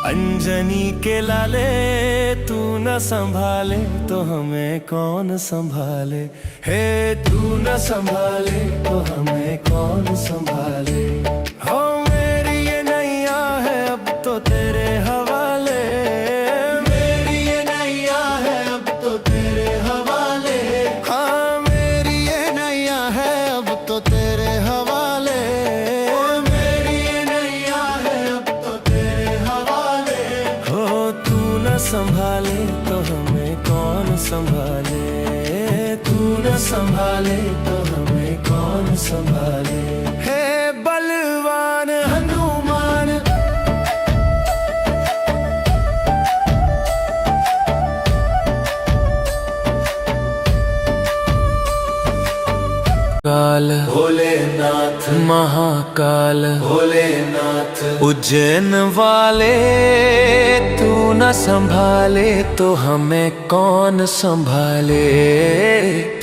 अंजनी के लाले तू न संभाले तो हमें कौन संभाले। हे तू न संभाले तो हमें कौन संभाले। हो मेरी ये नैया है अब तो तेरे हवाले। मेरी ये नैया है अब तो तेरे हवाले। हाँ मेरी ये नैया है अब तो तेरे हवाले। मेरी ये नैया है अब तो तेरे हवाले। हो तू न संभाले तो हमें कौन संभाले। तू न संभाले तो हमें कौन संभाले। हे बलवान हनुमान काल भोलेनाथ महाकाल भोलेनाथ। उज्जैन वाले तू न संभाले तो हमें कौन संभाले।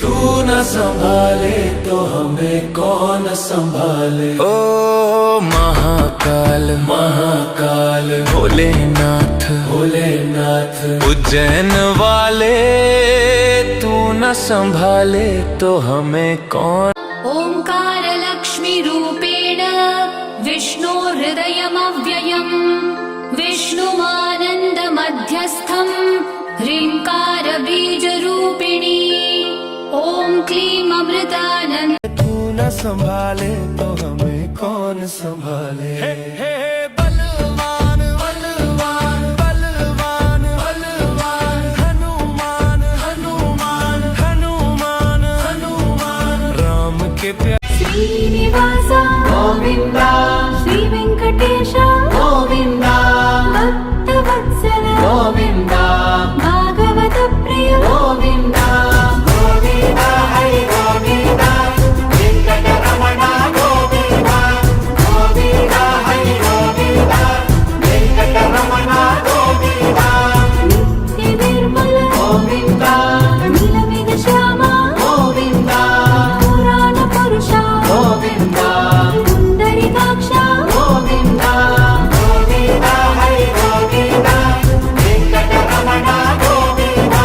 तू न संभाले तो हमें कौन संभाले। ओ महाकाल महाकाल भोलेनाथ भोलेनाथ। उज्जैन वाले तू न संभाले तो हमें कौन। ओंकार लक्ष्मी रूपेण विष्णु हृदयमव्ययम् विष्णुमानंद मध्यस्थं ह्रींकार बीज रूपिणी ओम क्लीं अमृतानंद। तू न संभाले तो हमें कौन संभाले। हे बलवान बलवान बलवान बलवान हनुमान हनुमान हनुमान हनुमान। राम के प्यारे श्रीनिवास गोविंदा श्री वेंकटेश गोविंदा भक्तवत्सल गोविंदा भागवत प्रिय गोविंदा गोविंदा हरि गोविंदा वेंकटरमण गोविंदा गोविंदा हरि गोविंदा वेंकटरमण गोविंदा नित्य निर्मल गोविंदा नीलमेघ श्यामा गोविंदा पुराण पुरुष गोविंदा पुंडरीकाक्ष गोविंदा गोविंदा हरि गोविंदा वेंकटरमण गोविंदा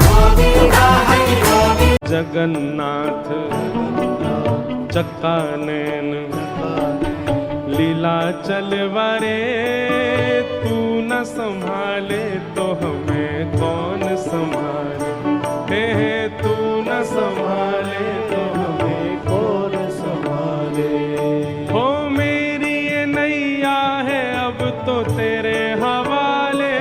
गोविंदा हरि गोविंदा। जगन्नाथ चक्कानैन लीला चलवारे तू न संभाले तो हमें कौन संभाले। हे तू न संभाले तो हमें कौन संभाले। हो मेरी ये नैया है अब तो तेरे हवाले।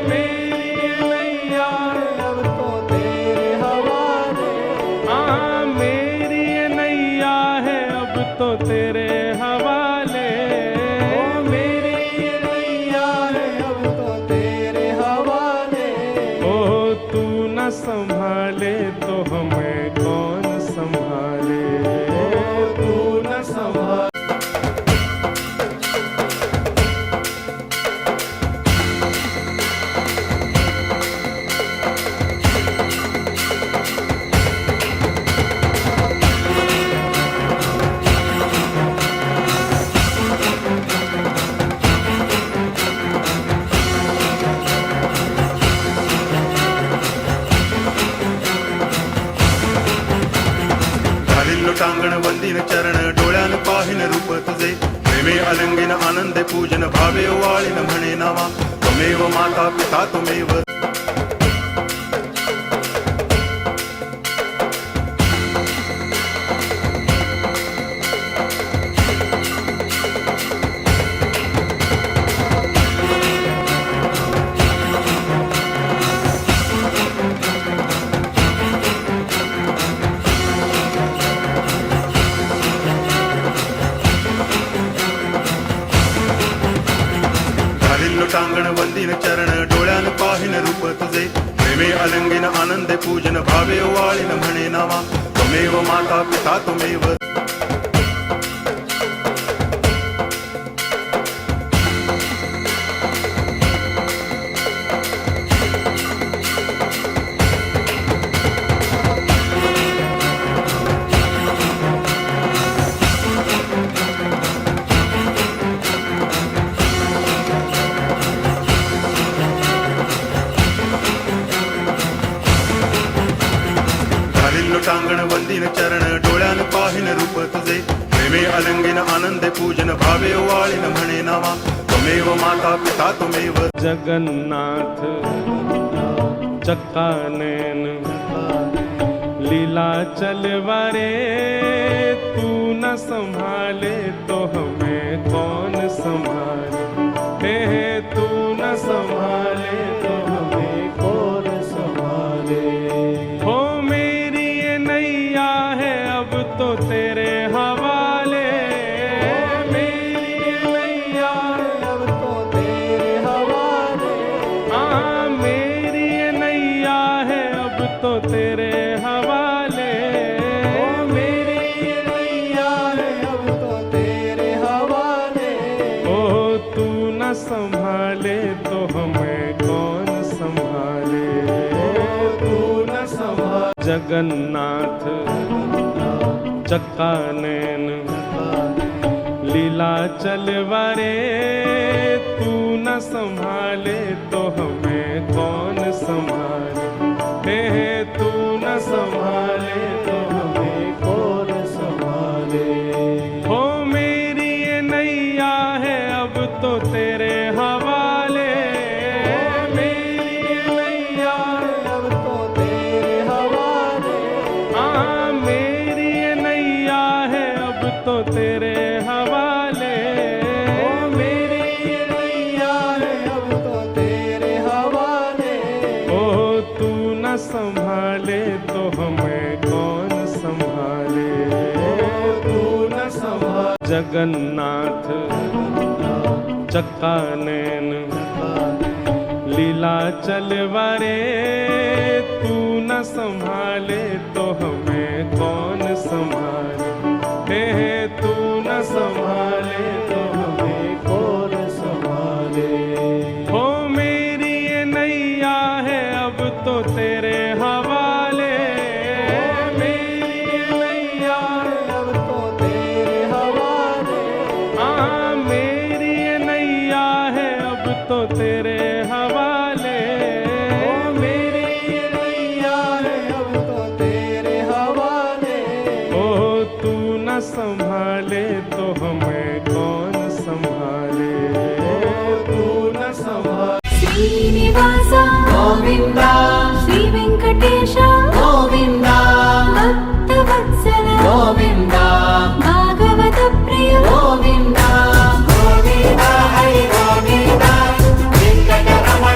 मेरी ये नैया है अब तो तेरे हवाले। हाँ मेरी ये नैया है अब तो तेरे हवाले। ओ मेरी ये नैया है अब तो तेरे हवाले। ओ तू न संभाले तो हमें कौन संभाले। ओ तू न संभाले। टांगण वंदिन चरण डोळ्यान पाहिन रूप तुझे। प्रेमे अलंगिन आनंदे पूजन भावे ओवाळीन म्हणे नावा त्वमेव माता पिता त्वमेव। टांगण वंदिन चरण डोळ्यान पाहिन रूप तुझे। प्रेमे अलंगिन आनंदे पूजन भावे ओवाळीन म्हणे नावा त्वमेव माता पिता त्वमेव। चरण वंदिन चरण डोळ्यान पाहिन रूप तुझे प्रेमे अलंगिन आनंदे पूजन भावे ओवाळीन म्हणे नावा त्वमेव माता पिता त्वमेव जगन्नाथ चक्कानैन लीला चलवारे तू न संभाले तो हमें कौन संभाले हे तू न संभाले तो हमें कौन संभाले हो मेरी ये नैया है अब तो तेरे हवाले मेरी ये नैया है अब तो तेरे हवाले हाँ मेरी ये नैया है अब तो तेरे हवाले मेरी ये नैया है अब तो तेरे हवाले ओ तू न संभाले तो हमें कौन संभाले तू न संभाले जगन्नाथ चक्कानैन लीला चलवारे तू न संभाले तो हमें कौन संभाले हे तू न संभाले तो हमें कौन संभाले हो मेरी ये नैया है अब तो तेरे हवाले मेरी ये नैया है अब तो तेरे हवाले हाँ मेरी ये नैया है अब तो तेरे हवाले मेरी ये नैया है अब तो तेरे हवाले ओ तू न संभाले तो हमें कौन संभाले तू न संभाले जगन्नाथ चक्कानैन लीला चलवारे तू न संभाले तो हमें कौन संभाले हे तू न संभाले तो हमें कौन संभाले हो मेरी ये नैया है अब तो तेरे हवाले मेरी ये नैया है अब तो तेरे हवाले हाँ मेरी ये नैया है अब तो तेरे हवाले मेरी ये नैया है अब तो तेरे हवाले ओ तू न संभाले तो हमें कौन संभाले तू न संभाले श्रीनिवास गोविंद श्री वेंकटेश गोविंद भक्तवत्सल गोविंद भागवत प्रिय गोविंद गोविंद हरि गोविंद वेंकटरमण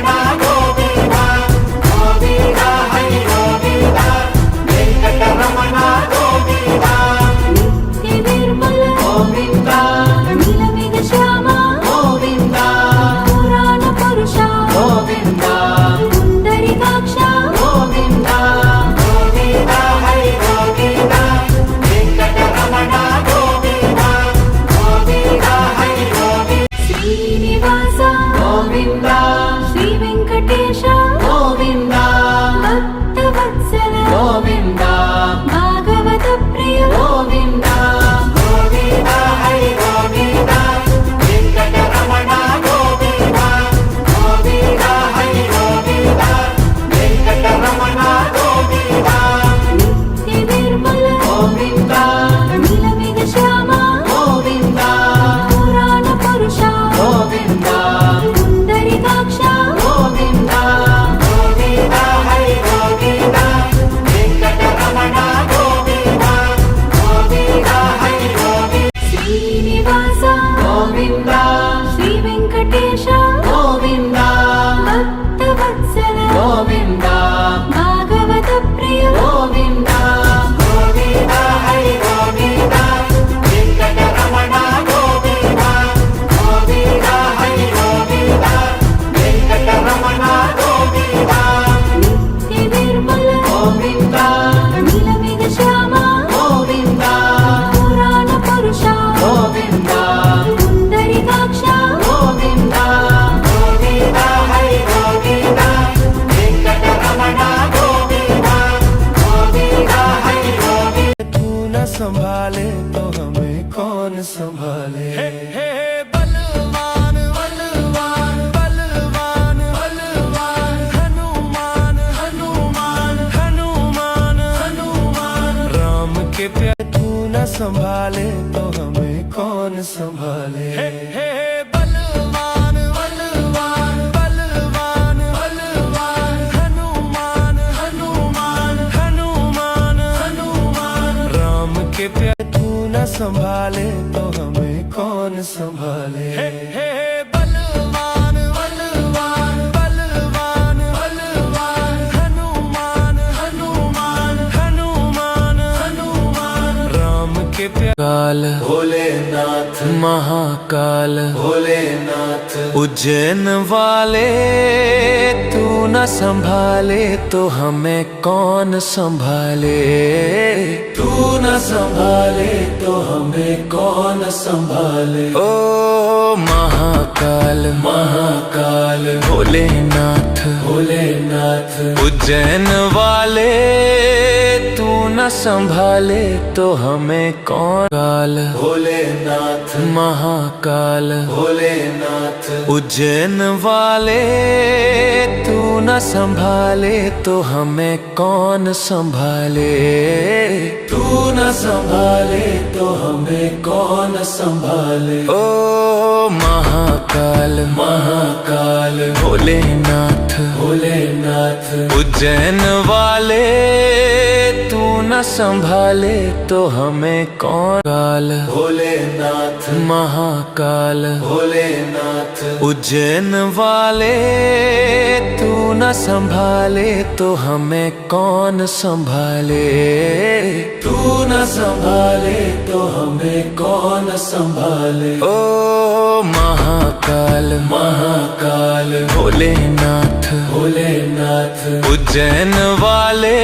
संभाले तो हमें कौन संभाले। हे बलवान बलवान बलवान बलवान हनुमान हनुमान हनुमान हनुमान राम के काल भोलेनाथ महाकाल भोलेनाथ उज्जैन वाले तू न संभाले तो हमें कौन संभाले। तू न संभाले तो हमें कौन संभाले। ओ महाकाल महाकाल भोलेनाथ भोलेनाथ उज्जैन वाले तू न संभाले तो हमें कौन। काल भोलेनाथ महाकाल भोलेनाथ उज्जैन वाले तू न संभाले तो हमें कौन संभाले। तू न संभाले तो हमें कौन संभाले। ओ महाकाल महाकाल भोलेनाथ भोलेनाथ उज्जैन वाले तू न संभाले तो हमें कौन। काल भोलेनाथ महाकाल भोलेनाथ उज्जैन वाले तू न संभाले तो हमें कौन संभाले। तू न संभाले तो हमें कौन संभाले। ओ महाकाल महाकाल भोलेनाथ भोलेनाथ उज्जैन वाले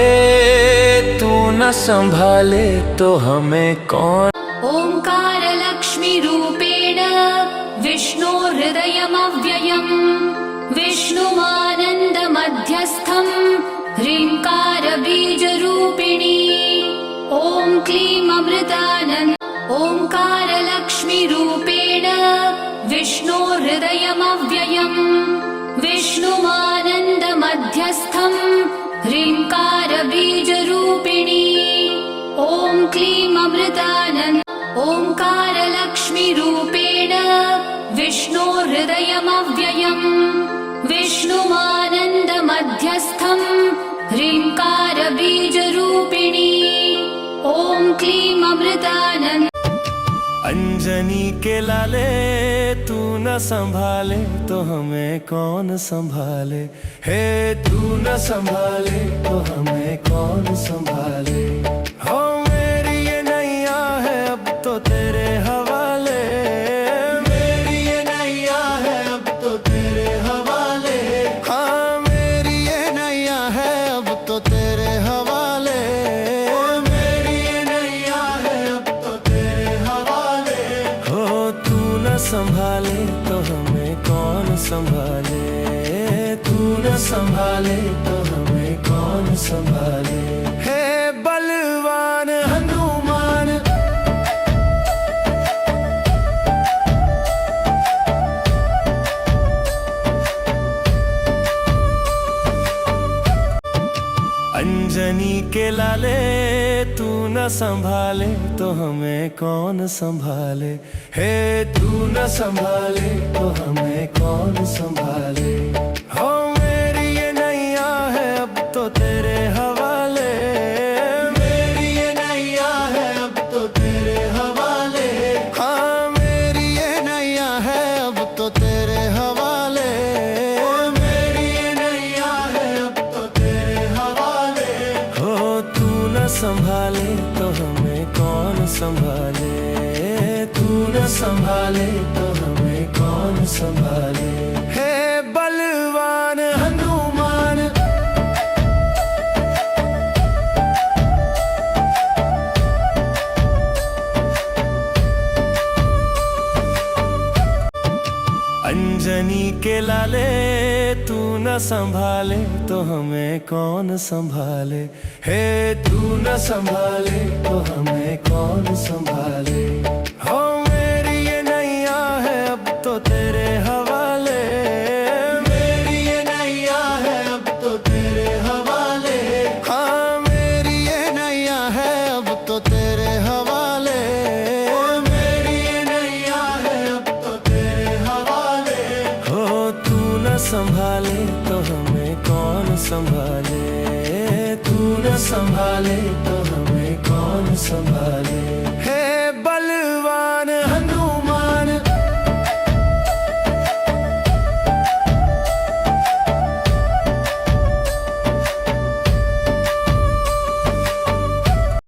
तू न संभाले तो हमें कौन। ओंकार लक्ष्मी रूपेण विष्णु हृदयमव्ययम् विष्णुमानन्द मध्यस्थम् ह्रींकार बीजरूपिणी ॐ क्लीं अमृतानन्द। ओंकार लक्ष्मी रूपेण विष्णु हृदयमव्ययम् विष्णुमानन्द मध्यस्थम् ह्रींकार बीजरूपिणी ॐ क्लीं अमृतानन्द। ओंकार लक्ष्मी रूपेण विष्णु हृदयमव्ययम् विष्णुमानन्द मध्यस्थम् ह्रींकार बीजरूपिणी ॐ क्लीं अमृतानन्द। अंजनी के लाले तू न संभाले तो हमें कौन संभाले। हे तू न संभाले तो हमें कौन संभाले। हो मेरी ये नैया है अब तो तेरे हवाले। मेरी ये नैया है अब तो तेरे हवाले। हाँ मेरी ये नैया है अब तो तेरे हवाले। मेरी ये नैया है अब तो तेरे हवाले। हो तू न संभाले तो हमें कौन संभाले। तू न संभाले तो हमें कौन संभाले। हे बलवान हनुमान अंजनी के लाले तू न संभाले तो हमें कौन संभाले। हे तू न संभाले तो हमें कौन संभाले। हो मेरी ये नैया है अब तो तेरे हवाले। मेरी ये नैया है अब तो तेरे हवाले। हाँ मेरी ये नैया है अब तो तेरे हवाले। मेरी ये नैया है अब तो तेरे हवाले। हो तू न संभाले तो हमें कौन संभाले। तू न संभाले तो हमें कौन संभाले। हे बलवान हनुमान अंजनी के लाले तू न संभाले तो हमें कौन संभाले। हे तू न संभाले तो हमें कौन संभाले। हो मेरी ये नैया है अब तो तेरे हवाले। मेरी ये नैया है अब तो तेरे हवाले। हाँ मेरी ये नैया है अब तो तेरे हवाले। मेरी ये नैया है अब तो तेरे हवाले। हो तू न संभाले तो हमें कौन संभाले। तू न संभाले तो हमें कौन संभाले।